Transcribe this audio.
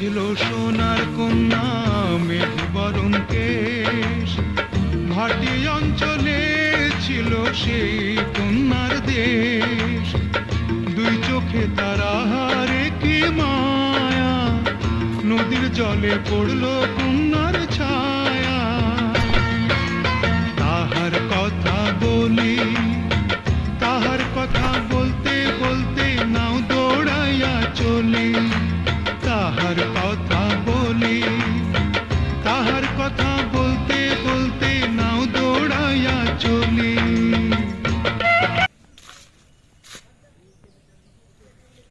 ছিল সোনার কন্যা মেঘ বরণ কেশ, ভাটি অঞ্চলে ছিল সেই কন্যার দেশ। দুই চোখে তারা হারে কি মায়া, নদীর জলে পড়লো